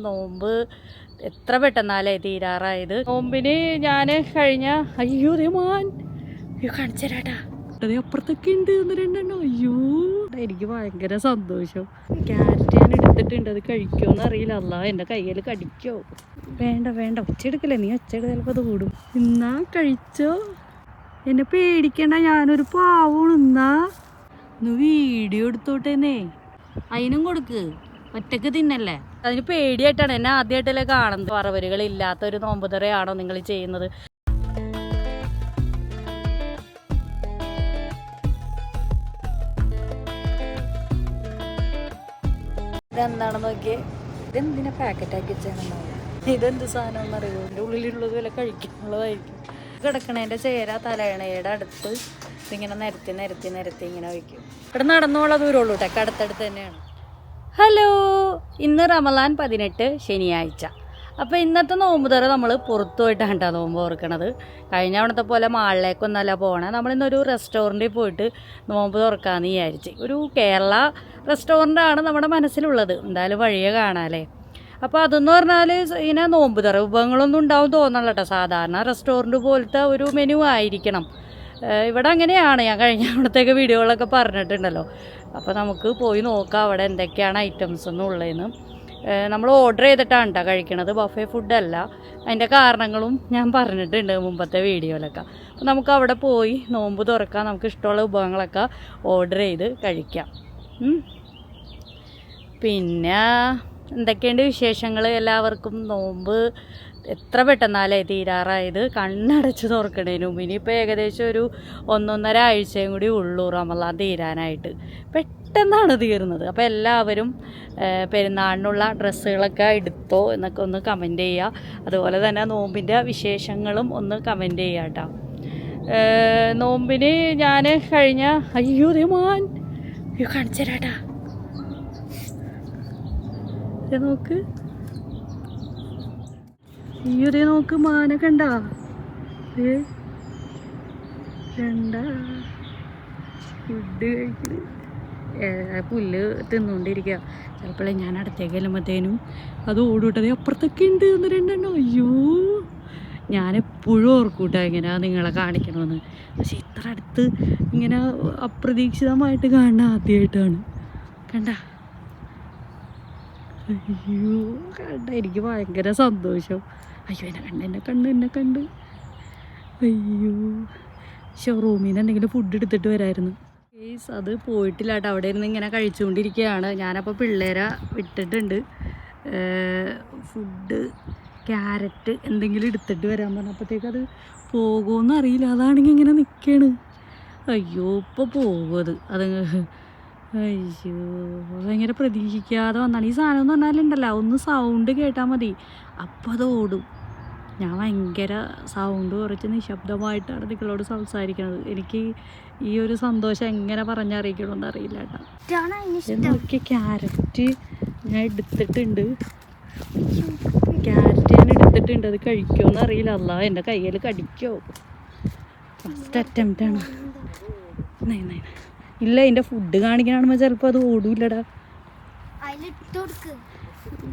നോമ്പ് എത്ര പെട്ടെന്നാലേ തീരാറായത്. നോമ്പിന് ഞാൻ കഴിഞ്ഞ അയ്യോ മാൻ കാണിച്ചു തരാട്ടാ, അപ്പുറത്തൊക്കെ ഉണ്ട് ഒന്ന് രണ്ടെണ്ണം. അയ്യോ എനിക്ക് ഭയങ്കര സന്തോഷം. ക്യാരറ്റ് ഞാൻ എടുത്തിട്ടുണ്ട്, അത് കഴിക്കുമോന്ന് അറിയില്ല. അല്ല എൻ്റെ കയ്യിൽ കടിക്കോ? വേണ്ട വേണ്ട, ഒച്ചെടുക്കല്ലേ നീ, ഒച്ചയെടുത്ത് ചിലപ്പോൾ അത് കൂടും. എന്നാ കഴിച്ചോ, എന്നെ പേടിക്കണ്ട, ഞാനൊരു പാവമാണ്. എന്നാ ഒന്ന് വീഡിയോ എടുത്തോട്ടേന്നേ, അതിനും കൊടുക്ക്, ഒറ്റക്ക് തിന്നല്ലേ. അതിന് പേടിയായിട്ടാണ് എന്നെ ആദ്യമായിട്ടല്ലേ കാണുന്നത്. പറവരുകളില്ലാത്തൊരു നോമ്പുതറയാണോ നിങ്ങൾ ചെയ്യുന്നത്? ഇതെന്താണെന്ന് നോക്കിയേ, ഇതെന്തിനാ പാക്കറ്റാക്കി വെച്ചാണെന്നോ, ഇതെന്ത് സാധനം എന്നറിയോ? എൻ്റെ ഉള്ളിലുള്ളത് വല്ല കഴിക്കാനുള്ളതായിരിക്കും. കിടക്കണേൻ്റെ ചേര തലയണയുടെ അടുത്ത് ഇതിങ്ങനെ നിരത്തി നിരത്തി നിരത്തി ഇങ്ങനെ വയ്ക്കും. ഇവിടെ നടന്നോളാ ദൂരമുള്ളൂ കേട്ടോ, അടുത്തടുത്ത് തന്നെയാണ്. ഹലോ, ഇന്ന് റമദാൻ 18 ശനിയാഴ്ച. അപ്പോൾ ഇന്നത്തെ നോമ്പുതറ നമ്മൾ പുറത്തു പോയിട്ടാണ് കേട്ടോ നോമ്പ് ഓർക്കണത്. കഴിഞ്ഞ തവണത്തെ പോലെ മാളിലേക്കൊന്നല്ല പോകണേ, നമ്മളിന്നൊരു റെസ്റ്റോറൻറ്റിൽ പോയിട്ട് നോമ്പ് തുറക്കാമെന്ന് വിചാരിച്ച്. ഒരു കേരള റെസ്റ്റോറൻ്റാണ് നമ്മുടെ മനസ്സിലുള്ളത്, എന്തായാലും വഴിയെ കാണാമല്ലേ. അപ്പോൾ അതെന്ന് പറഞ്ഞാൽ ഇങ്ങനെ നോമ്പുതറ വിഭവങ്ങളൊന്നും ഉണ്ടാവും തോന്നണം കേട്ടോ. സാധാരണ റെസ്റ്റോറൻറ്റ് പോലത്തെ ഒരു മെനു ആയിരിക്കണം. ഇവിടെ അങ്ങനെയാണ്, ഞാൻ കഴിഞ്ഞ തവണത്തേക്ക് വീഡിയോകളൊക്കെ പറഞ്ഞിട്ടുണ്ടല്ലോ. അപ്പോൾ നമുക്ക് പോയി നോക്കാം അവിടെ എന്തൊക്കെയാണ് ഐറ്റംസ് എന്നുള്ളതെന്ന്. നമ്മൾ ഓർഡർ ചെയ്തിട്ടാണ് കേട്ടോ കഴിക്കണത്, ബഫേ ഫുഡല്ല. അതിൻ്റെ കാരണങ്ങളും ഞാൻ പറഞ്ഞിട്ടുണ്ട് മുമ്പത്തെ വീഡിയോയിലൊക്കെ. അപ്പോൾ നമുക്ക് അവിടെ പോയി നോമ്പ് തുറക്കാം, നമുക്ക് ഇഷ്ടമുള്ള വിഭവങ്ങളൊക്കെ ഓർഡർ ചെയ്ത് കഴിക്കാം. പിന്നെ എന്തൊക്കെയുണ്ട് വിശേഷങ്ങൾ? എല്ലാവർക്കും നോമ്പ് എത്ര പെട്ടെന്നാലേ തീരാറായത്. കണ്ണടച്ച് തുറക്കണേനു മുമ്പ് ഇനിയിപ്പോൾ ഏകദേശം ഒരു 1.5 ആഴ്ചയും കൂടി ഉള്ളൂ റമദാൻ തീരാനായിട്ട്. പെട്ടെന്നാണ് തീർന്നത്. അപ്പോൾ എല്ലാവരും പെരുന്നാളിനുള്ള ഡ്രസ്സുകളൊക്കെ എടുത്തോ എന്നൊക്കെ ഒന്ന് കമൻറ്റ് ചെയ്യുക. അതുപോലെ തന്നെ നോമ്പിൻ്റെ വിശേഷങ്ങളും ഒന്ന് കമൻറ്റ് ചെയ്യുക കേട്ടോ. നോമ്പിന് ഞാൻ കഴിഞ്ഞ അയ്യോ മാൻ കാണിച്ചു തരാട്ടാ, നോക്ക്, ഈയൊരേ നോക്ക്, മാന കണ്ട കണ്ട ഫുഡ് കഴിക്കുന്നത്, പുല്ല് തിന്നുകൊണ്ടിരിക്കുക. ചിലപ്പോഴേ ഞാൻ അടുത്തേക്ക് ചെല്ലുമ്പോഴത്തേനും അത് ഓടിവിട്ടത് അപ്പുറത്തൊക്കെ ഉണ്ട് ഒന്ന് രണ്ടെണ്ണം. അയ്യോ ഞാനെപ്പോഴും ഓർക്കൂട്ടോ ഇങ്ങനെ നിങ്ങളെ കാണിക്കണമെന്ന്, പക്ഷെ ഇത്ര അടുത്ത് ഇങ്ങനെ അപ്രതീക്ഷിതമായിട്ട് കാണുന്ന ആദ്യമായിട്ടാണ്. കണ്ട അയ്യോ കണ്ട, എനിക്ക് ഭയങ്കര സന്തോഷം. അയ്യോ എന്നെ കണ്ട് അയ്യോ ഷോറൂമിൽ നിന്ന് എന്തെങ്കിലും ഫുഡ് എടുത്തിട്ട് വരായിരുന്നു. അത് പോയിട്ടില്ല കേട്ടോ, അവിടെ ഇരുന്ന് ഇങ്ങനെ കഴിച്ചുകൊണ്ടിരിക്കുകയാണ്. ഞാനപ്പോൾ പിള്ളേരെ വിട്ടിട്ടുണ്ട്. ഫുഡ് ക്യാരറ്റ് എന്തെങ്കിലും എടുത്തിട്ട് വരാൻ പറഞ്ഞപ്പോഴത്തേക്ക് അത് പോകുമെന്ന് അറിയില്ല, അതാണെങ്കിൽ ഇങ്ങനെ നിൽക്കുകയാണ്. അയ്യോ ഇപ്പോൾ പോകും അത്. അയ്യോ ഭയങ്കര പ്രതീക്ഷിക്കാതെ വന്നാണ് ഈ സാധനം എന്ന് പറഞ്ഞാലുണ്ടല്ലോ, ഒന്ന് സൗണ്ട് കേട്ടാൽ മതി അപ്പോൾ അത് ഓടും. ഞാൻ ഭയങ്കര സൗണ്ട് കുറച്ച് നിശബ്ദമായിട്ടാണ് നിങ്ങളോട് സംസാരിക്കുന്നത്. എനിക്ക് ഈ ഒരു സന്തോഷം എങ്ങനെ പറഞ്ഞറിയിക്കണമെന്ന് അറിയില്ല കേട്ടോ. നോക്കി ക്യാരറ്റ് ഞാൻ എടുത്തിട്ടുണ്ട്, അത് കഴിക്കുമോന്ന് അറിയില്ല. അല്ല എൻ്റെ കയ്യിൽ കടിക്കോ? ഫസ്റ്റ് അറ്റംപ്റ്റാണ്. ഇല്ല, എൻ്റെ ഫുഡ് കാണിക്കണാകുമ്പോൾ ചിലപ്പോൾ അത് ഓടൂല്ലടാ.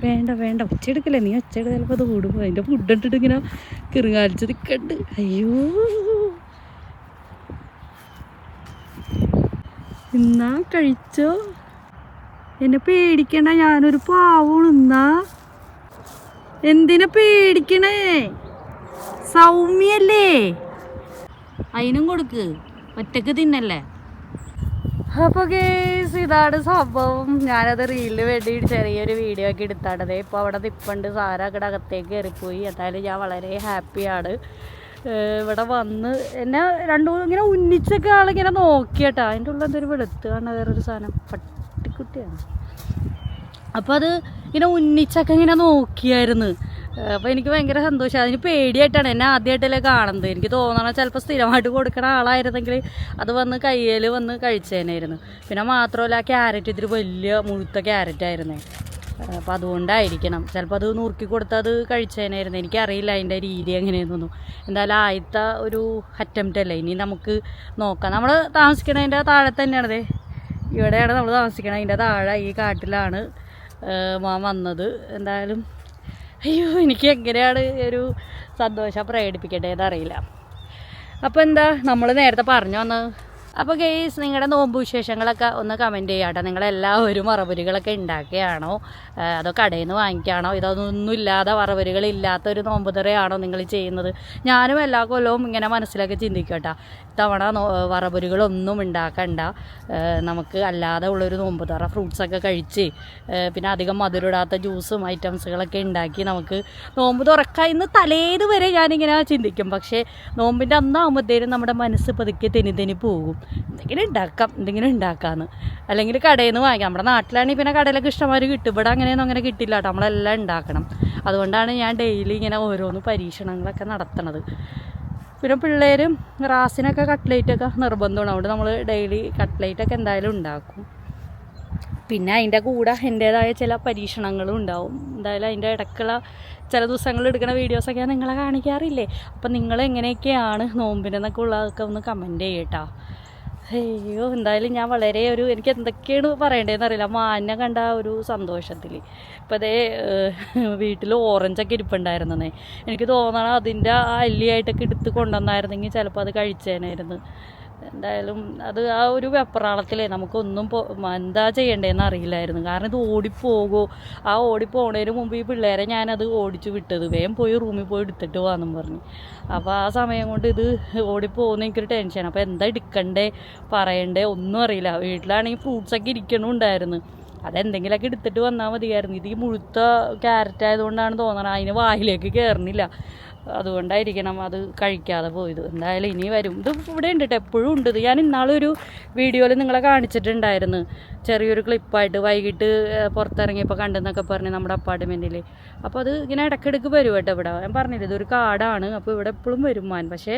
വേണ്ട വേണ്ട, ഒച്ചയെടുക്കല്ലേ നീ, ഒച്ചയെടുത്ത് ചിലപ്പോൾ അത് ഓടും. അതിൻ്റെ ഫുഡ് ഇട്ടിട്ട് ഇങ്ങനെ കിറുകാലിച്ച് നിൽക്കണ്ട്. അയ്യോ എന്നാ കഴിച്ചോ, എന്നെ പേടിക്കണ്ട, ഞാനൊരു പാവമാണ്. എന്നാ എന്തിനാ പേടിക്കണേ, സൗമ്യല്ലേ, അതിനും കൊടുക്ക്, ഒറ്റക്ക് തിന്നല്ലേ. അപ്പോൾ ഗേസ് ഇതാണ് സംഭവം. ഞാനത് റീലിന് വേണ്ടി ചെറിയൊരു വീഡിയോ ഒക്കെ എടുത്താണത്. ഇപ്പോൾ അവിടെ നിൽപ്പുണ്ട്, സാര അവിടെ അകത്തേക്ക് കയറിപ്പോയി. എന്തായാലും ഞാൻ വളരെ ഹാപ്പിയാണ്. ഇവിടെ വന്ന് എന്നെ ഇങ്ങനെ ഉന്നിച്ചൊക്കെ ആളിങ്ങനെ നോക്കിയട്ടാ. അതിൻ്റെ ഉള്ളിൽ എന്തൊരു വെളുത്ത് കാണാൻ വേറൊരു സാധനം, പട്ടിക്കുട്ടിയാണ്. അപ്പോൾ അത് ഇങ്ങനെ ഉന്നിച്ചൊക്കെ ഇങ്ങനെ നോക്കിയായിരുന്നു. അപ്പോൾ എനിക്ക് ഭയങ്കര സന്തോഷം. അതിന് പേടിയായിട്ടാണ് എന്നെ ആദ്യമായിട്ടല്ലേ കാണുന്നത്. എനിക്ക് തോന്നണം ചിലപ്പോൾ സ്ഥിരമായിട്ട് കൊടുക്കുന്ന ആളായിരുന്നെങ്കിൽ അത് വന്ന് കയ്യിൽ വന്ന് കഴിച്ചേനായിരുന്നു. പിന്നെ മാത്രമല്ല ക്യാരറ്റ് ഇത്തിരി വലിയ മുഴുത്ത ക്യാരറ്റായിരുന്നേ, അപ്പോൾ അതുകൊണ്ടായിരിക്കണം ചിലപ്പോൾ അത് നുറുക്കി കൊടുത്താൽ അത് കഴിച്ചേനായിരുന്നു. എനിക്കറിയില്ല അതിൻ്റെ രീതി എങ്ങനെയെന്നൊന്നും. എന്തായാലും ആദ്യത്തെ ഒരു അറ്റംപ്റ്റ് അല്ലേ, ഇനി നമുക്ക് നോക്കാം. നമ്മൾ താമസിക്കണതിൻ്റെ താഴെ തന്നെയാണത്, ഇവിടെയാണ് നമ്മൾ താമസിക്കണത്. അതിൻ്റെ താഴെ ഈ കാട്ടിലാണ് മാൻ വന്നത്. എന്തായാലും അയ്യോ എനിക്ക് എങ്ങനെയാണ് ഒരു സന്തോഷം പ്രകടിപ്പിക്കേണ്ടതെന്ന് അറിയില്ല. അപ്പോൾ എന്താ നമ്മൾ നേരത്തെ പറഞ്ഞു വന്ന്. അപ്പോൾ ഗെയ്സ് നിങ്ങളുടെ നോമ്പ് വിശേഷങ്ങളൊക്കെ ഒന്ന് കമൻറ്റ് ചെയ്യാട്ടോ. നിങ്ങളെല്ലാവരും വറപൊരികളൊക്കെ ഉണ്ടാക്കുകയാണോ, അതോ കടയിൽ നിന്ന് വാങ്ങിക്കുകയാണോ, ഇതൊന്നും ഇല്ലാതെ വറപൊരികളില്ലാത്തൊരു നോമ്പ് തുറയാണോ നിങ്ങൾ ചെയ്യുന്നത്? ഞാനും എല്ലാ കൊല്ലവും ഇങ്ങനെ മനസ്സിലൊക്കെ ചിന്തിക്കട്ടോ, ഇത്തവണ വറപൊരികളൊന്നും ഉണ്ടാക്കണ്ട, നമുക്ക് അല്ലാതെ ഉള്ളൊരു നോമ്പ് തുറ ഫ്രൂട്ട്സൊക്കെ കഴിച്ച് പിന്നെ അധികം മധുരമിടാത്ത ജ്യൂസും ഐറ്റംസുകളൊക്കെ ഉണ്ടാക്കി നമുക്ക് നോമ്പ് തുറക്കാം ഇന്ന് തലേത് വരെ ഞാനിങ്ങനെ ചിന്തിക്കും. പക്ഷേ നോമ്പിൻ്റെ അന്നാകുമ്പോഴത്തേനും നമ്മുടെ മനസ്സ് പതുക്കെ തെനി പോകും. എന്തെങ്കിലും ഉണ്ടാക്കാമെന്ന്, അല്ലെങ്കിൽ കടയിൽ നിന്ന് വാങ്ങിക്കാം. നമ്മുടെ നാട്ടിലാണെങ്കിൽ പിന്നെ കടയിലൊക്കെ ഇഷ്ടംമാതിരി കിട്ടും. ഇവിടെ അങ്ങനെയൊന്നും അങ്ങനെ കിട്ടില്ല കേട്ടോ, നമ്മളെല്ലാം ഉണ്ടാക്കണം. അതുകൊണ്ടാണ് ഞാൻ ഡെയിലി ഇങ്ങനെ ഓരോന്ന് പരീക്ഷണങ്ങളൊക്കെ നടത്തണത്. പിന്നെ പിള്ളേരും റാസിനൊക്കെ കട്ട്ലേറ്റൊക്കെ നിർബന്ധമാണ്, അതുകൊണ്ട് നമ്മൾ ഡെയിലി കട്ട്ലേറ്റൊക്കെ എന്തായാലും ഉണ്ടാക്കും. പിന്നെ അതിൻ്റെ കൂടെ എൻ്റേതായ ചില പരീക്ഷണങ്ങളും ഉണ്ടാവും. എന്തായാലും അതിൻ്റെ ഇടയ്ക്കുള്ള ചില ദിവസങ്ങളിൽ എടുക്കുന്ന വീഡിയോസൊക്കെ ഞാൻ നിങ്ങളെ കാണിക്കാറില്ലേ. അപ്പം നിങ്ങൾ എങ്ങനെയൊക്കെയാണ് നോമ്പിനെന്നൊക്കെ ഉള്ളതൊക്കെ ഒന്ന് കമൻറ്റ് ചെയ്യട്ടോ. അയ്യോ എന്തായാലും ഞാൻ വളരെ എനിക്ക് എന്തൊക്കെയാണ് പറയേണ്ടതെന്ന് അറിയില്ല. മാനിനെ കണ്ട ഒരു സന്തോഷത്തിൽ. ഇപ്പം അതേ വീട്ടിൽ ഓറഞ്ചൊക്കെ ഇരിപ്പുണ്ടായിരുന്നേ, എനിക്ക് തോന്നണം അതിൻ്റെ ആ അല്ലിയായിട്ടൊക്കെ എടുത്ത് കൊണ്ടുവന്നായിരുന്നെങ്കിൽ ചിലപ്പോൾ അത് കഴിച്ചേനായിരുന്നു. എന്തായാലും അത് ആ ഒരു വെപ്രാളത്തിലേ നമുക്കൊന്നും എന്താ ചെയ്യേണ്ടതെന്ന് അറിയില്ലായിരുന്നു. കാരണം ഇത് ഓടിപ്പോകുമോ, ആ ഓടിപ്പോണതിന് മുമ്പ് ഈ പിള്ളേരെ ഞാനത് ഓടിച്ചു വിട്ടത്, വേഗം പോയി റൂമിൽ പോയി എടുത്തിട്ട് പോകാമെന്നും പറഞ്ഞു. അപ്പോൾ ആ സമയം കൊണ്ട് ഇത് ഓടിപ്പോകുന്ന എനിക്കൊരു ടെൻഷൻ. അപ്പോൾ എന്താ എടുക്കണ്ടേ പറയണ്ടേ ഒന്നും അറിയില്ല. വീട്ടിലാണെങ്കിൽ ഫ്രൂട്ട്സൊക്കെ ഇരിക്കണമുണ്ടായിരുന്നു, അതെന്തെങ്കിലുമൊക്കെ എടുത്തിട്ട് വന്നാൽ മതിയായിരുന്നു. ഇത് ഈ മുഴുത്ത ക്യാരറ്റ് ആയതുകൊണ്ടാണ് തോന്നണം അതിന് വായിലേക്ക് കയറുന്നില്ല, അതുകൊണ്ടായിരിക്കണം അത് കഴിക്കാതെ പോയത്. എന്തായാലും ഇനി വരും. ഇത് ഇവിടെ ഉണ്ട് കേട്ടോ, എപ്പോഴും ഉണ്ട്. ഇത് ഞാൻ ഇന്നാളൊരു വീഡിയോയിൽ നിങ്ങളെ കാണിച്ചിട്ടുണ്ടായിരുന്നു, ചെറിയൊരു ക്ലിപ്പായിട്ട് വൈകിട്ട് പുറത്തിറങ്ങിയപ്പോൾ കണ്ടെന്നൊക്കെ പറഞ്ഞ് നമ്മുടെ അപ്പാർട്ട്മെൻറ്റിൽ. അപ്പോൾ അത് ഇങ്ങനെ ഇടയ്ക്കിടയ്ക്ക് വരും കേട്ടോ ഇവിടെ. ഞാൻ പറഞ്ഞില്ല ഇതൊരു കാടാണ്, അപ്പോൾ ഇവിടെ എപ്പോഴും വരും മാൻ. പക്ഷേ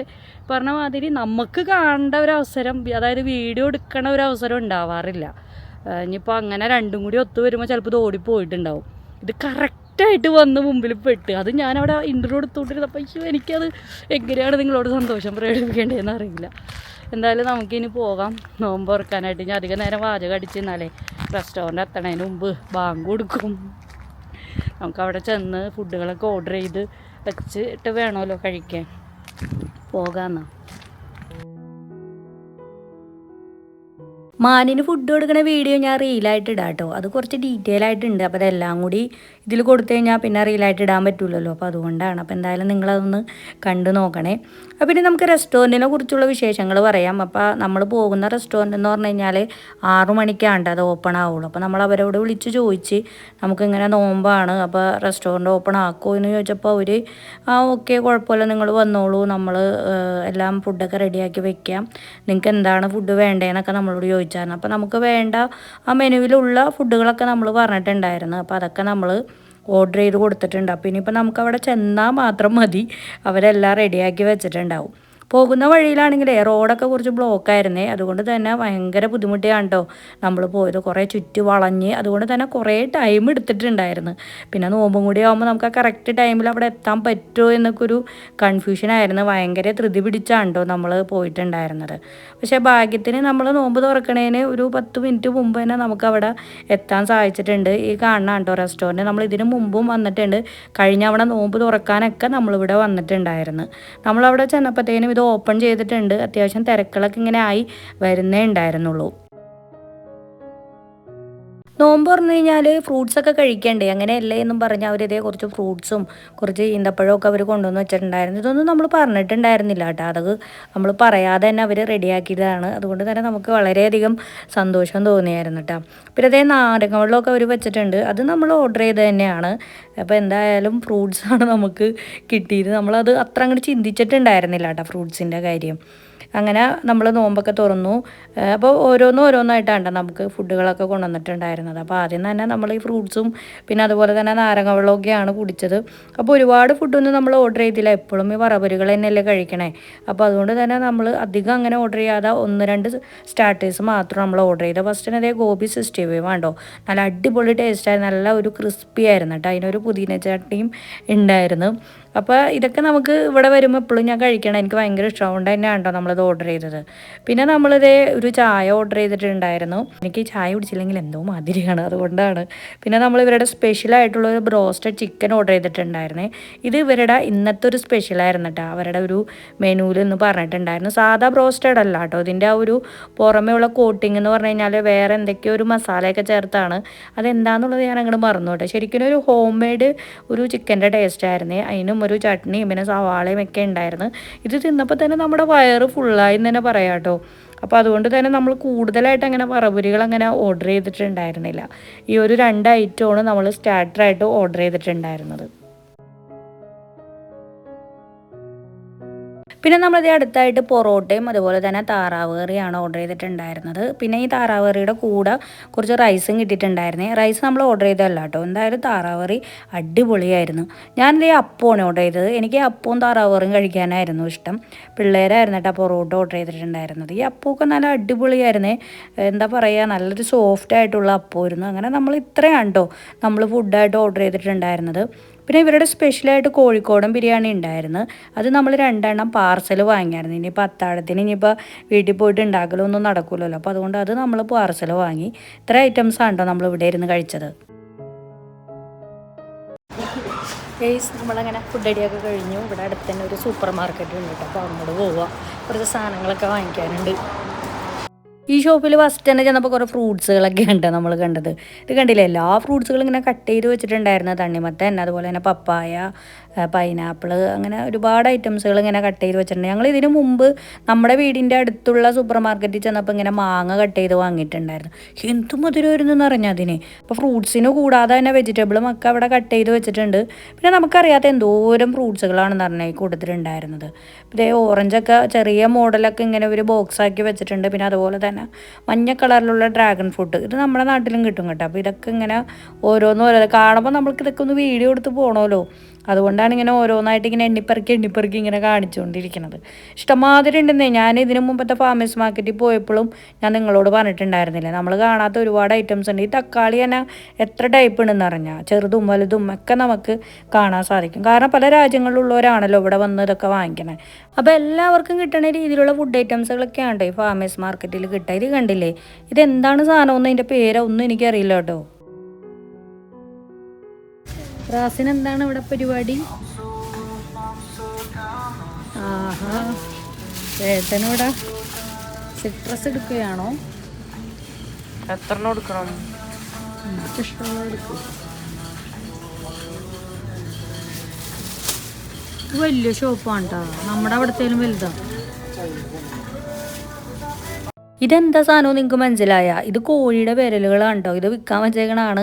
പറഞ്ഞ മാതിരി നമുക്ക് കാണേണ്ട ഒരവസരം, അതായത് വീഡിയോ എടുക്കണ ഒരവസരം ഉണ്ടാവാറില്ല. ഇനിയിപ്പോൾ അങ്ങനെ രണ്ടും കൂടി ഒത്തു വരുമ്പോൾ ചിലപ്പോൾ ഇത് ഓടിപ്പോയിട്ടുണ്ടാവും. ഇത് കറക്റ്റായിട്ട് വന്ന് മുമ്പിൽ പെട്ട്, അത് ഞാനവിടെ ഇൻ്റർവ്യൂ എടുത്തുകൊണ്ടിരുന്നപ്പോൾ അയ്യോ എനിക്കത് എങ്ങനെയാണ് നിങ്ങളോട് സന്തോഷം പ്രകടിപ്പിക്കേണ്ടതെന്ന് അറിയില്ല. എന്തായാലും നമുക്കിനി പോകാം നോമ്പ് തുറക്കാനായിട്ട്. ഞാൻ അധികം നേരം വാചകം അടിച്ചെന്നാലേ റെസ്റ്റോറൻറ്റ് എത്തണതിന് മുമ്പ് ബാങ്ക് കൊടുക്കും. നമുക്കവിടെ ചെന്ന് ഫുഡുകളൊക്കെ ഓർഡർ ചെയ്ത് വെച്ചിട്ട് വേണമല്ലോ കഴിക്കാൻ. പോകാമെന്നാ. മാനിന് ഫുഡ് കൊടുക്കുന്ന വീഡിയോ ഞാൻ റീലായിട്ട് ഇടാം കേട്ടോ. അത് കുറച്ച് ഡീറ്റെയിൽ ആയിട്ടുണ്ട്. അപ്പോൾ അതെല്ലാം കൂടി ഇതിൽ കൊടുത്തു കഴിഞ്ഞാൽ പിന്നെ റീലായിട്ട് ഇടാൻ പറ്റില്ലല്ലോ, അപ്പോൾ അതുകൊണ്ടാണ്. അപ്പോൾ എന്തായാലും നിങ്ങളതൊന്ന് കണ്ടു നോക്കണേ. അപ്പോൾ പിന്നെ നമുക്ക് റെസ്റ്റോറൻറ്റിനെ കുറിച്ചുള്ള വിശേഷങ്ങൾ പറയാം. അപ്പോൾ നമ്മൾ പോകുന്ന റെസ്റ്റോറൻറ്റ് എന്ന് പറഞ്ഞു കഴിഞ്ഞാൽ 6 മണിക്കാണ് അത് ഓപ്പൺ ആവുള്ളൂ. അപ്പോൾ നമ്മൾ അവരോട് വിളിച്ച് ചോദിച്ച് നമുക്കിങ്ങനെ നോമ്പാണ്, അപ്പോൾ റെസ്റ്റോറൻറ്റ് ഓപ്പൺ ആക്കുമോ എന്ന് ചോദിച്ചപ്പോൾ അവർ ഓക്കെ കുഴപ്പമില്ല നിങ്ങൾ വന്നോളൂ, നമ്മൾ എല്ലാം ഫുഡൊക്കെ റെഡിയാക്കി വെക്കാം, നിങ്ങൾക്ക് എന്താണ് ഫുഡ് വേണ്ടതെന്നൊക്കെ നമ്മളോട് ചോദിച്ചായിരുന്നു. അപ്പോൾ നമുക്ക് വേണ്ട ആ മെനുവിലുള്ള ഫുഡുകളൊക്കെ നമ്മൾ പറഞ്ഞിട്ടുണ്ടായിരുന്നു. അപ്പോൾ അതൊക്കെ നമ്മൾ ഓർഡർ ചെയ്ത് കൊടുത്തിട്ടുണ്ട്. അപ്പോൾ ഇനിയിപ്പോൾ നമുക്കവിടെ ചെന്നാൽ മാത്രം മതി, അവരെല്ലാം റെഡിയാക്കി വെച്ചിട്ടുണ്ടാവും. പോകുന്ന വഴിയിലാണെങ്കിലേ റോഡൊക്കെ കുറച്ച് ബ്ലോക്കായിരുന്നേ, അതുകൊണ്ട് തന്നെ ഭയങ്കര ബുദ്ധിമുട്ടിയാണ് കേട്ടോ നമ്മൾ പോയത്. കുറേ ചുറ്റി വളഞ്ഞ്, അതുകൊണ്ട് തന്നെ കുറേ ടൈം എടുത്തിട്ടുണ്ടായിരുന്നു. പിന്നെ നോമ്പും കൂടി ആകുമ്പോൾ നമുക്ക് ആ കറക്റ്റ് ടൈമിൽ അവിടെ എത്താൻ പറ്റുമോ എന്നൊക്കെ ഒരു കൺഫ്യൂഷനായിരുന്നു. ഭയങ്കര ധൃതി പിടിച്ചാണ് കേട്ടോ നമ്മൾ പോയിട്ടുണ്ടായിരുന്നത്. പക്ഷേ ഭാഗ്യത്തിന് നമ്മൾ നോമ്പ് തുറക്കണേന് ഒരു 10 മിനിറ്റ് മുമ്പ് തന്നെ നമുക്കവിടെ എത്താൻ സാധിച്ചിട്ടുണ്ട്. ഈ കാണണം കേട്ടോ റെസ്റ്റോറൻറ്റ്. നമ്മൾ ഇതിന് മുമ്പും വന്നിട്ടുണ്ട്, കഴിഞ്ഞ അവിടെ നോമ്പ് തുറക്കാനൊക്കെ നമ്മളിവിടെ വന്നിട്ടുണ്ടായിരുന്നു. നമ്മളവിടെ ചെന്നപ്പോഴത്തേനും ഇത് ഓപ്പൺ ചെയ്തിട്ടുണ്ട്. അത്യാവശ്യം തിരക്കുകളൊക്കെ ഇങ്ങനെ ആയി വരുന്നേ ഉണ്ടായിരുന്നുള്ളൂ. നോമ്പ് പറഞ്ഞു കഴിഞ്ഞാൽ ഫ്രൂട്ട്സൊക്കെ കഴിക്കണ്ടേ, അങ്ങനെയല്ലേ എന്നും പറഞ്ഞ് അവരിതേ കുറച്ച് ഫ്രൂട്ട്സും കുറച്ച് ഈന്തപ്പഴമൊക്കെ അവർ കൊണ്ടുവന്ന് വെച്ചിട്ടുണ്ടായിരുന്നു. ഇതൊന്നും നമ്മൾ പറഞ്ഞിട്ടുണ്ടായിരുന്നില്ല കേട്ടോ, അത് നമ്മൾ പറയാതെ തന്നെ അവർ റെഡിയാക്കിയതാണ്. അതുകൊണ്ട് തന്നെ നമുക്ക് വളരെയധികം സന്തോഷം തോന്നിയായിരുന്നു കേട്ടോ. പിന്നെ അതേ നാരങ്ങ വെള്ളമൊക്കെ അവർ വെച്ചിട്ടുണ്ട്, അത് നമ്മൾ ഓർഡർ ചെയ്ത് തന്നെയാണ്. അപ്പോൾ എന്തായാലും ഫ്രൂട്ട്സാണ് നമുക്ക് കിട്ടിയത്. നമ്മളത് അത്ര അങ്ങോട്ട് ചിന്തിച്ചിട്ടുണ്ടായിരുന്നില്ല കേട്ടോ ഫ്രൂട്ട്സിൻ്റെ കാര്യം. അങ്ങനെ നമ്മൾ നോമ്പൊക്കെ തുറന്നു. അപ്പോൾ ഓരോന്നായിട്ടാണ് നമുക്ക് ഫുഡുകളൊക്കെ കൊണ്ടുവന്നിട്ടുണ്ടായിരുന്നത്. അപ്പോൾ ആദ്യം തന്നെ നമ്മൾ ഈ ഫ്രൂട്ട്സും പിന്നെ അതുപോലെ തന്നെ നാരങ്ങ വെള്ളമൊക്കെയാണ് കുടിച്ചത്. അപ്പോൾ ഒരുപാട് ഫുഡൊന്നും നമ്മൾ ഓർഡർ ചെയ്തില്ല, എപ്പോഴും ഈ വറപൊരികൾ തന്നെയല്ലേ കഴിക്കണേ. അപ്പോൾ അതുകൊണ്ട് തന്നെ നമ്മൾ അധികം അങ്ങനെ ഓർഡർ ചെയ്യാതെ 1-2 സ്റ്റാർട്ടേഴ്സ് മാത്രം നമ്മൾ ഓർഡർ ചെയ്തത്. ഫസ്റ്റിന് അതേ ഗോബി 65 വേണ്ടോ, നല്ല അടിപൊളി ടേസ്റ്റായി, നല്ല ഒരു ക്രിസ്പി ആയിരുന്നു കേട്ടോ. അതിനൊരു പുതിന ചട്നിയും ഉണ്ടായിരുന്നു. അപ്പോൾ ഇതൊക്കെ നമുക്ക് ഇവിടെ വരുമ്പോൾ എപ്പോഴും ഞാൻ കഴിക്കണം, എനിക്ക് ഭയങ്കര ഇഷ്ടമുണ്ട് തന്നെയാണ് കേട്ടോ നമ്മളത് അത് ഓർഡർ ചെയ്തത്. പിന്നെ നമ്മളിതേ ഒരു ചായ ഓർഡർ ചെയ്തിട്ടുണ്ടായിരുന്നു. എനിക്ക് ചായ കുടിച്ചില്ലെങ്കിൽ എന്തോ മാതിരിയാണ്, അതുകൊണ്ടാണ്. പിന്നെ നമ്മൾ ഇവരുടെ സ്പെഷ്യലായിട്ടുള്ള ഒരു ബ്രോസ്റ്റഡ് ചിക്കൻ ഓർഡർ ചെയ്തിട്ടുണ്ടായിരുന്നേ. ഇത് ഇവരുടെ ഇന്നത്തെ ഒരു സ്പെഷ്യലായിരുന്നു കേട്ടോ. അവരുടെ ഒരു മെനുവിൽ എന്ന് പറഞ്ഞിട്ടുണ്ടായിരുന്നു. സാധാ ബ്രോസ്റ്റഡ് അല്ല കേട്ടോ. ഇതിൻ്റെ ആ ഒരു പുറമേ ഉള്ള കോട്ടിംഗ് എന്ന് പറഞ്ഞു കഴിഞ്ഞാൽ വേറെ എന്തൊക്കെയോ ഒരു മസാലയൊക്കെ ചേർത്താണ്. അതെന്താണെന്നുള്ളത് ഞാൻ അങ്ങോട്ട് മറന്നു കേട്ടോ. ശരിക്കും ഒരു ഹോം മെയ്ഡ് ഒരു ചിക്കൻ്റെ ടേസ്റ്റ് ആയിരുന്നേ. അതിനും ഒരു ചട്നിയും പിന്നെ സവാളയും ഒക്കെ ഉണ്ടായിരുന്നു. ഇത് തിന്നപ്പോൾ തന്നെ നമ്മുടെ വയറ് ഫുള്ളായി എന്ന് തന്നെ പറയാം കേട്ടോ. അപ്പോൾ അതുകൊണ്ട് തന്നെ നമ്മൾ കൂടുതലായിട്ട് അങ്ങനെ വറപുരികൾ അങ്ങനെ ഓർഡർ ചെയ്തിട്ടുണ്ടായിരുന്നില്ല. ഈ ഒരു 2 ഐറ്റമാണ് നമ്മൾ സ്റ്റാർട്ടറായിട്ട് ഓർഡർ ചെയ്തിട്ടുണ്ടായിരുന്നത്. പിന്നെ നമ്മളത് അടുത്തായിട്ട് പൊറോട്ടയും അതുപോലെ തന്നെ താറാവ് കറിയാണ് ഓർഡർ ചെയ്തിട്ടുണ്ടായിരുന്നത്. പിന്നെ ഈ താറാവ് കറിയുടെ കൂടെ കുറച്ച് റൈസും കിട്ടിയിട്ടുണ്ടായിരുന്നേ. റൈസ് നമ്മൾ ഓർഡർ ചെയ്തതല്ല കേട്ടോ. എന്തായാലും താറാവ് കറി അടിപൊളിയായിരുന്നു. ഞാനിതേ അപ്പമാണ് ഓർഡർ ചെയ്തത്. എനിക്ക് അപ്പവും താറാവ് കറിയും കഴിക്കാനായിരുന്നു ഇഷ്ടം. പിള്ളേരായിരുന്നു കേട്ടോ പൊറോട്ട ഓർഡർ ചെയ്തിട്ടുണ്ടായിരുന്നത്. ഈ അപ്പമൊക്കെ നല്ല അടിപൊളിയായിരുന്നേ. എന്താ പറയുക, നല്ലൊരു സോഫ്റ്റ് ആയിട്ടുള്ള അപ്പമായിരുന്നു. അങ്ങനെ നമ്മൾ ഇത്രയാണ് കേട്ടോ നമ്മൾ ഫുഡായിട്ട് ഓർഡർ ചെയ്തിട്ടുണ്ടായിരുന്നത്. പിന്നെ ഇവരുടെ സ്പെഷ്യലായിട്ട് കോഴിക്കോടൻ ബിരിയാണി ഉണ്ടായിരുന്നു. അത് നമ്മൾ 2 എണ്ണം പാർസൽ വാങ്ങിയായിരുന്നു. ഇനിയിപ്പോൾ അത്താഴത്തിന് ഇനിയിപ്പോൾ വീട്ടിൽ പോയിട്ട് ഉണ്ടാക്കലൊന്നും നടക്കില്ലല്ലോ. അപ്പോൾ അതുകൊണ്ട് അത് നമ്മൾ പാർസൽ വാങ്ങി. ഇത്ര ഐറ്റംസാണ് കേട്ടോ നമ്മൾ ഇവിടെ ഇരുന്ന് കഴിച്ചത്. നമ്മളങ്ങനെ ഫുഡ് അടിയൊക്കെ കഴിഞ്ഞു. ഇവിടെ അടുത്ത് തന്നെ ഒരു സൂപ്പർ മാർക്കറ്റ് ഉണ്ട് കേട്ടോ. അപ്പോൾ അങ്ങോട്ട് പോവുക, കുറച്ച് സാധനങ്ങളൊക്കെ വാങ്ങിക്കാനുണ്ട്. ഈ ഷോപ്പിൽ ഫസ്റ്റ് തന്നെ ചെന്നപ്പോൾ കുറേ ഫ്രൂട്ട്സുകളൊക്കെ ഉണ്ട് നമ്മൾ കണ്ടത്. ഇത് കണ്ടില്ലേ, എല്ലാ ഫ്രൂട്ട്സുകളും ഇങ്ങനെ കട്ട് ചെയ്ത് വെച്ചിട്ടുണ്ടായിരുന്നു. തണ്ണിമത്തൻ, അതുപോലെ തന്നെ പപ്പായ, പൈനാപ്പിൾ, അങ്ങനെ ഒരുപാട് ഐറ്റംസുകൾ ഇങ്ങനെ കട്ട് ചെയ്ത് വെച്ചിട്ടുണ്ട്. ഞങ്ങൾ ഇതിന് മുമ്പ് നമ്മുടെ വീടിൻ്റെ അടുത്തുള്ള സൂപ്പർ മാർക്കറ്റിൽ ചെന്നപ്പോൾ ഇങ്ങനെ മാങ്ങ കട്ട് ചെയ്ത് വാങ്ങിയിട്ടുണ്ടായിരുന്നു. എന്ത് മധുരമായിരുന്നു എന്ന് അറിഞ്ഞാൽ അതിന്. അപ്പോൾ ഫ്രൂട്ട്സിന് കൂടാതെ തന്നെ വെജിറ്റബിളും ഒക്കെ അവിടെ കട്ട് ചെയ്ത് വെച്ചിട്ടുണ്ട്. പിന്നെ നമുക്കറിയാത്ത എന്തോരം ഫ്രൂട്ട്സുകളാണെന്ന് പറഞ്ഞാൽ കൊടുത്തിട്ടുണ്ടായിരുന്നത്. പിന്നെ ഓറഞ്ചൊക്കെ ചെറിയ മോഡലൊക്കെ ഇങ്ങനെ ഒരു ബോക്സാക്കി വെച്ചിട്ടുണ്ട്. പിന്നെ അതുപോലെ തന്നെ മഞ്ഞ കളറിലുള്ള ഡ്രാഗൺ ഫ്രൂട്ട്, ഇത് നമ്മുടെ നാട്ടിലും കിട്ടും കേട്ടോ. അപ്പോൾ ഇതൊക്കെ ഇങ്ങനെ ഓരോന്ന് കാണുമ്പോൾ നമ്മൾക്ക് ഇതൊക്കെ ഒന്ന് വീഡിയോ എടുത്ത് പോകണമല്ലോ. അതുകൊണ്ടാണ് ഇങ്ങനെ ഓരോന്നായിട്ട് ഇങ്ങനെ എണ്ണിപ്പെറുക്കി ഇങ്ങനെ കാണിച്ചുകൊണ്ടിരിക്കുന്നത്. ഇഷ്ടംമാതിരി ഉണ്ടെന്നേ. ഞാൻ ഇതിനു മുമ്പത്തെ ഫാമേഴ്സ് മാർക്കറ്റിൽ പോയപ്പോഴും ഞാൻ നിങ്ങളോട് പറഞ്ഞിട്ടുണ്ടായിരുന്നില്ല, നമ്മൾ കാണാത്ത ഒരുപാട് ഐറ്റംസ് ഉണ്ട്. ഈ തക്കാളി തന്നെ എത്ര ടൈപ്പ് ഉണ്ടെന്ന് അറിഞ്ഞാൽ ചെറുതും വലുതും ഒക്കെ നമുക്ക് കാണാൻ സാധിക്കും. കാരണം പല രാജ്യങ്ങളിലുള്ളവരാണല്ലോ ഇവിടെ വന്ന് ഇതൊക്കെ വാങ്ങിക്കണേ. അപ്പോൾ എല്ലാവർക്കും കിട്ടുന്ന രീതിയിലുള്ള ഫുഡ് ഐറ്റംസുകളൊക്കെയാണ് ഈ ഫാമേഴ്സ് മാർക്കറ്റിൽ കിട്ടുക. ഇത് കണ്ടില്ലേ, ഇതെന്താണ് സാധനമൊന്നും ഇതിൻ്റെ പേരൊന്നും എനിക്കറിയില്ല കേട്ടോ. റാസിന് എന്താണ് ഇവിടെ പരിപാടി? ആഹാ, ചേട്ടനിവിടെ സിട്രസ് എടുക്കുകയാണോ? എത്ര എടുക്കണം? ഇഷ്ടമുള്ള എടുക്കും. വലിയ ഷോപ്പാണ് കേട്ടോ, നമ്മുടെ അവിടത്തേലും വലുതാണ്. ഇതെന്താ സാധനം നിങ്ങൾക്ക് മനസ്സിലായ? ഇത് കോഴിയുടെ വിരലുകളാണ് കേട്ടോ. ഇത് വിൽക്കാൻ വെച്ചേക്കണതാണ്.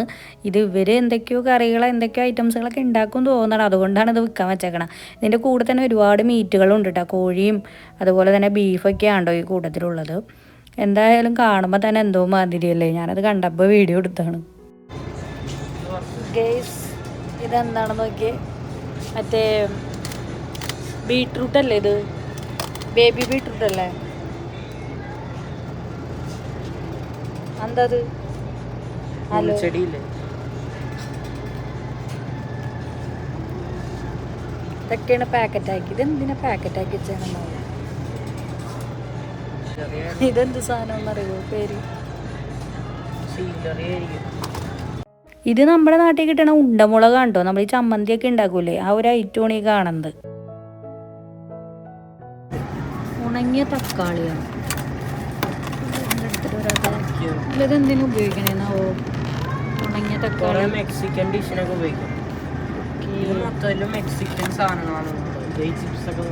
ഇത് ഇവർ എന്തൊക്കെയോ കറികളോ എന്തൊക്കെയോ ഐറ്റംസുകളൊക്കെ ഉണ്ടാക്കും തോന്നണം, അതുകൊണ്ടാണ് ഇത് വിൽക്കാൻ വെച്ചേക്കണം. ഇതിൻ്റെ കൂടെ തന്നെ ഒരുപാട് മീറ്റുകളുണ്ട് കേട്ടോ. കോഴിയും അതുപോലെ തന്നെ ബീഫൊക്കെയാണ് കേട്ടോ ഈ കൂട്ടത്തിലുള്ളത്. എന്തായാലും കാണുമ്പോൾ തന്നെ എന്തോ മാതിരിയല്ലേ. ഞാനത് കണ്ടപ്പോൾ വീഡിയോ എടുത്താണ്. ഗേസ്, ഇതെന്താണെന്ന് നോക്കിയേ, മറ്റേ ബീട്രൂട്ട് അല്ലേ ഇത്? ബേബി ബീട്രൂട്ട് അല്ലേ? എന്തത്? ഹലോ, ഇതൊക്കെയാണ് പാക്കറ്റാക്കി. ഇതെന്തിനാ പാക്കറ്റാക്കി വെച്ചാണെന്നോ? ഇതെന്ത് സാധനം എന്നറിയോ പേര്? ഇത് നമ്മുടെ നാട്ടിൽ കിട്ടണ ഉണ്ടമുളക് കണ്ടോ, നമ്മൾ ഈ ചമ്മന്തിയൊക്കെ ഉണ്ടാക്കൂലേ, ആ ഒരു ഐറ്റമാണ് ഈ കാണുന്നത്. ഉണങ്ങിയ തക്കാളിയാണ്. ഇതെന്തിനും ഉപയോഗിക്കണേന്നാവോ? ഉണങ്ങിയ തക്കാളി മെക്സിക്കൻ ഡിഷിനൊക്കെ ഉപയോഗിക്കും. മൊത്തം മെക്സിക്കൻ സാധനങ്ങളാണ്. ചിപ്സൊക്കെ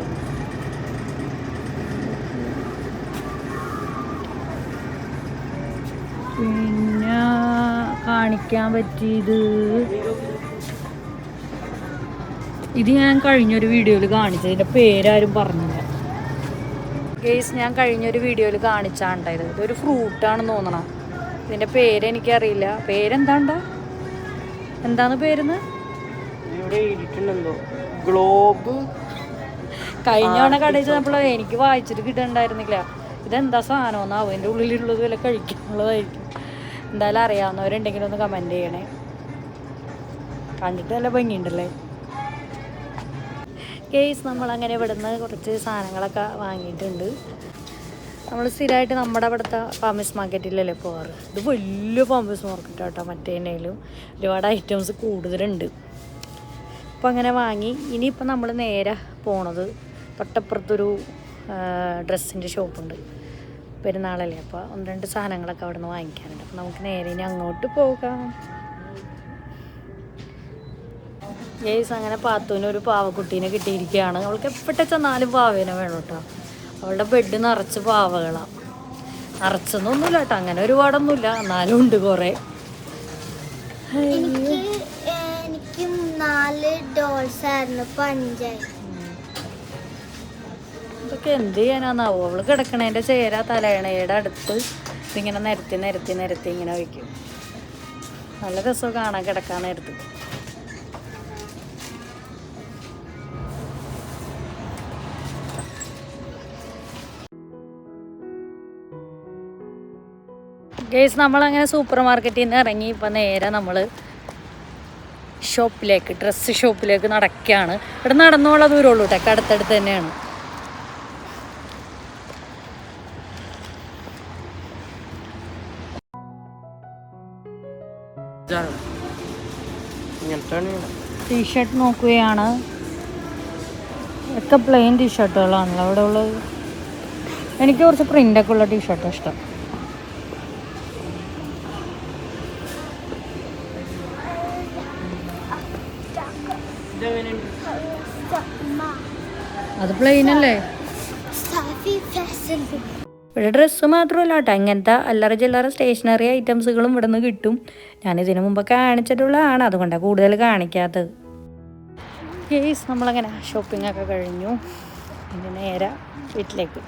പിന്നെ കാണിക്കാൻ പറ്റിയത് ഇത് ഞാൻ കഴിഞ്ഞൊരു വീഡിയോയിൽ കാണിച്ചത്. ഇതിൻ്റെ പേരാരും പറഞ്ഞില്ല ഗേസ്. ഞാൻ കഴിഞ്ഞൊരു വീഡിയോയിൽ കാണിച്ചാണ്ടായത്. ഇതൊരു ഫ്രൂട്ടാണെന്ന് തോന്നണം. ഇതിൻ്റെ പേരെനിക്കറിയില്ല. പേരെന്താണ്ടാ? എന്താണ് പേരെന്ന്? ഗ്ലോബ്. കഴിഞ്ഞ തവണ കടയിൽ ചെന്നപ്പോൾ എനിക്ക് വായിച്ചിട്ട് കിട്ടുന്നുണ്ടായിരുന്നില്ല. ഇതെന്താ സാധനമെന്നാവും. എൻ്റെ ഉള്ളിലുള്ളത് വല്ല കഴിക്കാനുള്ളതായിരിക്കും. എന്തായാലും അറിയാവുന്നവരുണ്ടെങ്കിലും ഒന്ന് കമൻറ്റ് ചെയ്യണേ. കണ്ടിട്ട് നല്ല ഭംഗിയുണ്ടല്ലേ കേസ്. നമ്മളങ്ങനെ ഇവിടുന്ന് കുറച്ച് സാധനങ്ങളൊക്കെ വാങ്ങിയിട്ടുണ്ട്. നമ്മൾ സ്ഥിരമായിട്ട് നമ്മുടെ അവിടുത്തെ ഫാമേഴ്സ് മാർക്കറ്റിലല്ലേ പോകാറ്. ഇത് വലിയ ഫാമേഴ്സ് മാർക്കറ്റ് കേട്ടോ. മറ്റേതിലും ഒരുപാട് ഐറ്റംസ് കൂടുതലുണ്ട്. അപ്പോൾ അങ്ങനെ വാങ്ങി. ഇനിയിപ്പോൾ നമ്മൾ നേരെ പോണത് തൊട്ടപ്പുറത്തൊരു ഡ്രസ്സിൻ്റെ ഷോപ്പുണ്ട്. പെരുന്നാളല്ലേ, അപ്പോൾ 1-2 സാധനങ്ങളൊക്കെ അവിടെ നിന്ന് വാങ്ങിക്കാറുണ്ട്. അപ്പോൾ നമുക്ക് നേരെ ഇനി അങ്ങോട്ട് പോകാം. ഗൈസ്, അങ്ങനെ പാത്തൂന് ഒരു പാവക്കുട്ടീനെ കിട്ടിയിരിക്കുകയാണ്. അവൾക്ക് എപ്പോഴത്തെ ചെന്നാലും പാവേനെ വേണം കേട്ടോ. അവളുടെ ബെഡ് നിറച്ച് പാവകളാണ്. നിറച്ചൊന്നുമില്ല കേട്ടോ, അങ്ങനെ ഒരുപാടൊന്നുമില്ല, എന്നാലും ഉണ്ട് കുറേ. എനിക്ക് 4 ഡോൾസ് ആയിരുന്നു, 5 ഇതൊക്കെ എന്ത് ചെയ്യാനാന്നാവോ. അവള് കിടക്കണേൻ്റെ ചേര തലയണയുടെ അടുത്ത് ഇതിങ്ങനെ നിരത്തി ഇങ്ങനെ വയ്ക്കും. നല്ല രസം കാണാൻ കിടക്കാൻ നേരത്ത്. ഗേസ്, നമ്മളങ്ങനെ സൂപ്പർ മാർക്കറ്റിൽ നിന്ന് ഇറങ്ങി ഇപ്പം നേരെ നമ്മൾ ഷോപ്പിലേക്ക്, ഡ്രസ്സ് ഷോപ്പിലേക്ക് നടക്കുകയാണ്. ഇവിടെ നടന്നുള്ള ദൂരമുള്ളൂ കേട്ടോ, അടുത്തടുത്ത് തന്നെയാണ്. ടീഷർട്ട് നോക്കുകയാണ്. ഒക്കെ പ്ലെയിൻ ടീഷർട്ടുകളാണല്ലോ അവിടെ ഉള്ളത്. എനിക്ക് കുറച്ച് പ്രിൻ്റൊക്കെ ഉള്ള ടീഷർട്ട് ഇഷ്ടം. അത് പ്ലെയിൻ അല്ലേ. ഇവിടെ ഡ്രസ്സ് മാത്രമല്ല കേട്ടോ, ഇങ്ങനത്തെ അല്ലറ ചില്ലറ സ്റ്റേഷനറി ഐറ്റംസുകളും ഇവിടെ നിന്ന് കിട്ടും. ഞാനിതിനു മുമ്പ് കാണിച്ചിട്ടുള്ളതാണ്, അതുകൊണ്ടാണ് കൂടുതൽ കാണിക്കാത്തത്. ഗേസ്, നമ്മളങ്ങനെ ഷോപ്പിംഗ് ഒക്കെ കഴിഞ്ഞു. ഇനി നേരെ വീട്ടിലേക്ക്.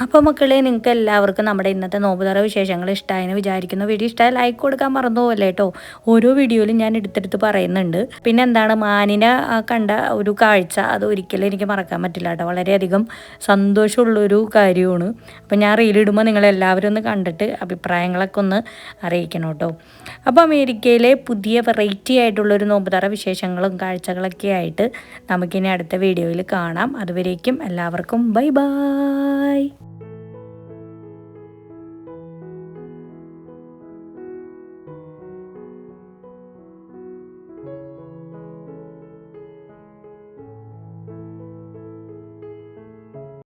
അപ്പോൾ മക്കളെ, നിങ്ങൾക്ക് എല്ലാവർക്കും നമ്മുടെ ഇന്നത്തെ നോമ്പുതറ വിശേഷങ്ങൾ ഇഷ്ടമായെന്ന് വിചാരിക്കുന്നു. വീഡിയോ ഇഷ്ടമായി ലൈക്ക് കൊടുക്കാൻ മറന്നു പോകല്ലേ കേട്ടോ. ഓരോ വീഡിയോയിലും ഞാൻ എടുത്തെടുത്ത് പറയുന്നുണ്ട്. പിന്നെ എന്താണ്, മാനിനെ കണ്ട ഒരു കാഴ്ച, അത് ഒരിക്കലും എനിക്ക് മറക്കാൻ പറ്റില്ല കേട്ടോ. വളരെയധികം സന്തോഷമുള്ളൊരു കാര്യമാണ്. അപ്പോൾ ഞാൻ റീലിടുമ്പോൾ നിങ്ങളെല്ലാവരും ഒന്ന് കണ്ടിട്ട് അഭിപ്രായങ്ങളൊക്കെ ഒന്ന് അറിയിക്കണം കേട്ടോ. അപ്പോൾ അമേരിക്കയിലെ പുതിയ വെറൈറ്റി ആയിട്ടുള്ളൊരു നോമ്പുതറ വിശേഷങ്ങളും കാഴ്ചകളൊക്കെ ആയിട്ട് നമുക്കിനി അടുത്ത വീഡിയോയിൽ കാണാം. അതുവരേക്കും എല്ലാവർക്കും ബൈ ബൈ.